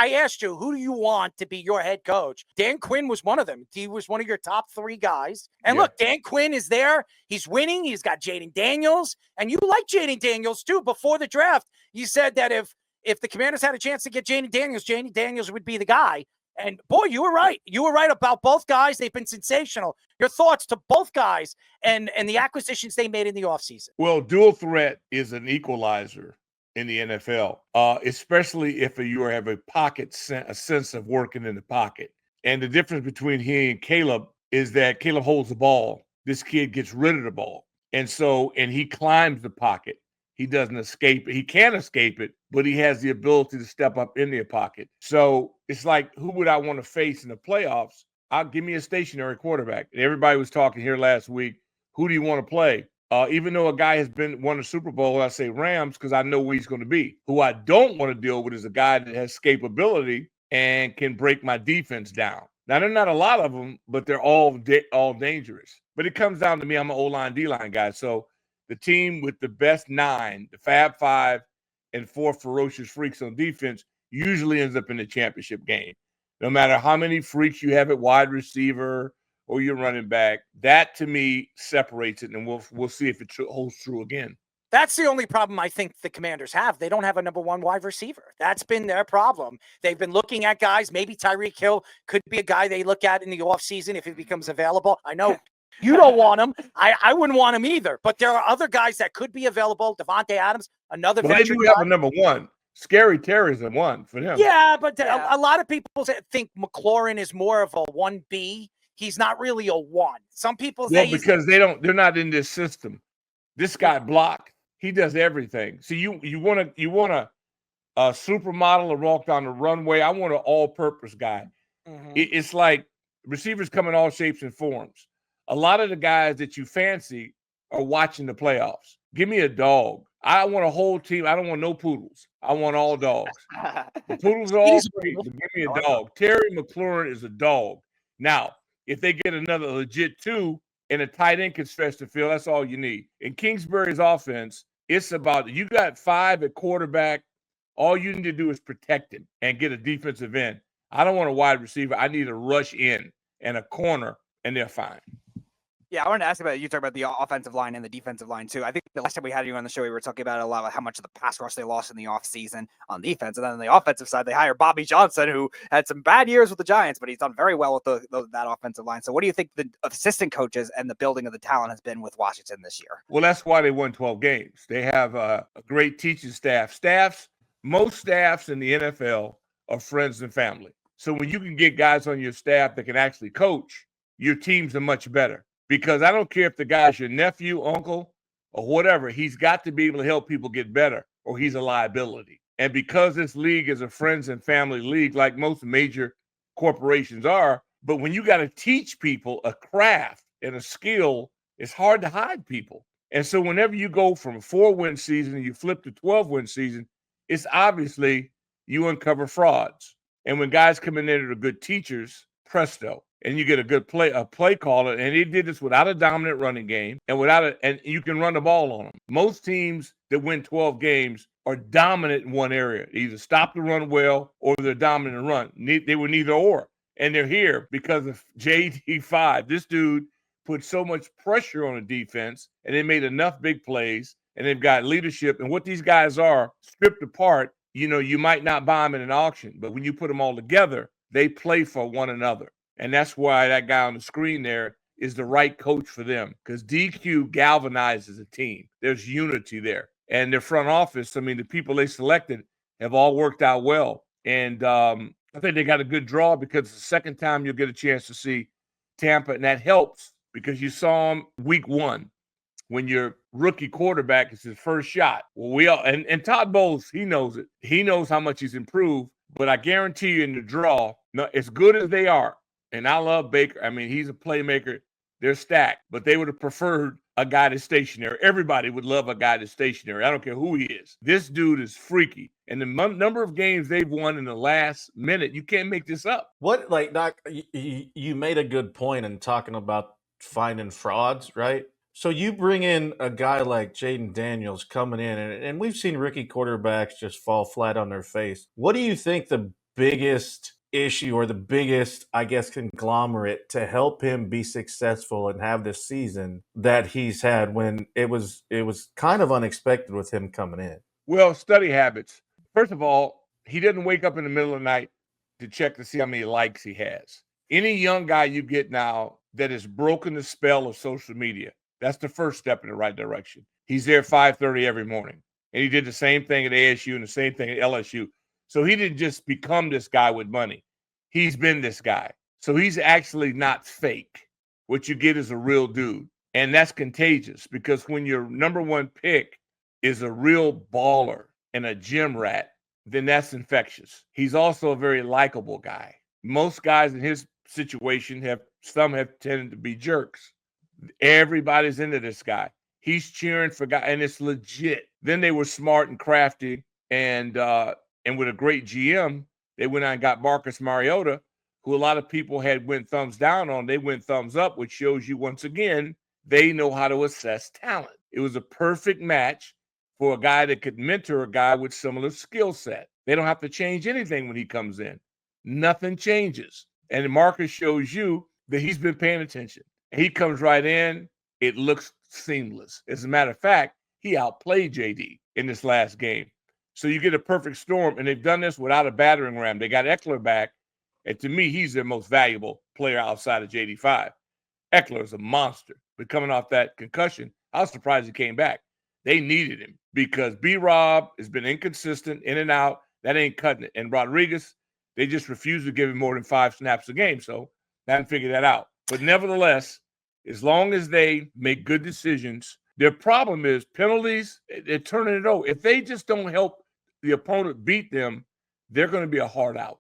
I asked you, who do you want to be your head coach? Dan Quinn was one of them. He was one of your top 3 guys. And look, Dan Quinn is there. He's winning. He's got Jaden Daniels. And you like Jaden Daniels, too. Before the draft, you said that if the Commanders had a chance to get Jaden Daniels would be the guy. And, boy, you were right. You were right about both guys. They've been sensational. Your thoughts to both guys and the acquisitions they made in the offseason. Well, dual threat is an equalizer in the NFL, especially if you have a sense of working in the pocket. And the difference between he and Caleb is that Caleb holds the ball. This kid gets rid of the ball. And he climbs the pocket. He doesn't escape it. He can escape it, but he has the ability to step up in the pocket. So it's like, who would I want to face in the playoffs? Give me a stationary quarterback. And everybody was talking here last week, who do you want to play? Even though a guy has won a Super Bowl, I say Rams because I know where he's going to be. Who I don't want to deal with is a guy that has escapability and can break my defense down. Now, there are not a lot of them, but they're all dangerous. But it comes down to me. I'm an O-line, D-line guy. So the team with the best 9, the Fab 5, and 4 ferocious freaks on defense usually ends up in the championship game. No matter how many freaks you have at wide receiver or your running back, that to me separates it, and we'll see if it holds true again. That's the only problem I think the Commanders have. They don't have a number 1 wide receiver. That's been their problem. They've been looking at guys. Maybe Tyreek Hill could be a guy they look at in the offseason if he becomes available. I know you don't want him. I wouldn't want him either. But there are other guys that could be available. Devontae Adams, another veteran. They do have a number 1. Scary Terry's a 1 for him. Yeah, but a lot of people think McLaurin is more of a 1B. He's not really a 1. Some people say because they're not in this system. This guy block. He does everything. So you want a supermodel to walk down the runway. I want an all-purpose guy. Mm-hmm. It's like receivers come in all shapes and forms. A lot of the guys that you fancy are watching the playoffs. Give me a dog. I want a whole team. I don't want no poodles. I want all dogs. The poodles are all great, but give me a dog. Terry McLaurin is a dog. Now, if they get another legit 2 and a tight end can stretch the field, that's all you need. In Kingsbury's offense, it's about you got 5 at quarterback. All you need to do is protect him and get a defensive end. I don't want a wide receiver. I need a rush in and a corner, and they're fine. Yeah, I wanted to ask about you talk about the offensive line and the defensive line too. I think the last time we had you on the show, we were talking about a lot of how much of the pass rush they lost in the offseason on defense. And then on the offensive side, they hired Bobby Johnson, who had some bad years with the Giants, but he's done very well with that offensive line. So what do you think the assistant coaches and the building of the talent has been with Washington this year? Well, that's why they won 12 games. They have a great teaching staff. Most staffs in the NFL are friends and family. So when you can get guys on your staff that can actually coach, your teams are much better. Because I don't care if the guy's your nephew, uncle, or whatever, he's got to be able to help people get better or he's a liability. And because this league is a friends and family league, like most major corporations are, but when you got to teach people a craft and a skill, it's hard to hide people. And so whenever you go from a 4-win season and you flip to 12-win season, it's obviously you uncover frauds. And when guys come in there that are good teachers, presto. And you get a good play caller, and he did this without a dominant running game and you can run the ball on them. Most teams that win 12 games are dominant in one area. They either stop the run well or they're dominant in run. They were neither or. And they're here because of JD5. This dude put so much pressure on the defense, and they made enough big plays, and they've got leadership. And what these guys are, stripped apart, you might not buy them in an auction, but when you put them all together, they play for one another. And that's why that guy on the screen there is the right coach for them, because DQ galvanizes a team. There's unity there. And their front office, the people they selected have all worked out well. And I think they got a good draw because it's the second time you'll get a chance to see Tampa. And that helps because you saw them week 1 when your rookie quarterback is his first shot. Well, and Todd Bowles, he knows it. He knows how much he's improved. But I guarantee you in the draw, as good as they are, and I love Baker. He's a playmaker. They're stacked. But they would have preferred a guy that's stationary. Everybody would love a guy that's stationary. I don't care who he is. This dude is freaky. And the number of games they've won in the last minute, you can't make this up. Doc, you made a good point in talking about finding frauds, right? So you bring in a guy like Jaden Daniels coming in, and we've seen rookie quarterbacks just fall flat on their face. What do you think the biggest issue or the biggest, I guess, conglomerate to help him be successful and have this season that he's had when it was kind of unexpected with him coming in? Well, study habits. First of all, he doesn't wake up in the middle of the night to check to see how many likes he has. Any young guy you get now that has broken the spell of social media, that's the first step in the right direction. He's there 5:30 every morning. And he did the same thing at ASU and the same thing at LSU. So he didn't just become this guy with money. He's been this guy. So he's actually not fake. What you get is a real dude. And that's contagious because when your number one pick is a real baller and a gym rat, then that's infectious. He's also a very likable guy. Most guys in his situation have tended to be jerks. Everybody's into this guy. He's cheering for guy, and it's legit. Then they were smart and crafty, and with a great GM, they went out and got Marcus Mariota, who a lot of people had went thumbs down on. They went thumbs up, which shows you once again they know how to assess talent. It was a perfect match for a guy that could mentor a guy with similar skill set. They don't have to change anything when he comes in. Nothing changes. And Marcus shows you that he's been paying attention. He comes right in. It looks seamless. As a matter of fact, he outplayed JD in this last game. So you get a perfect storm, and they've done this without a battering ram. They got Eckler back, and to me, he's their most valuable player outside of JD5. Eckler is a monster, but coming off that concussion, I was surprised he came back. They needed him because B-Rob has been inconsistent, in and out. That ain't cutting it. And Rodriguez, they just refuse to give him more than 5 snaps a game, so I haven't figured that out. But nevertheless, as long as they make good decisions, their problem is penalties. They're turning it over. If they just don't help the opponent beat them, they're going to be a hard out.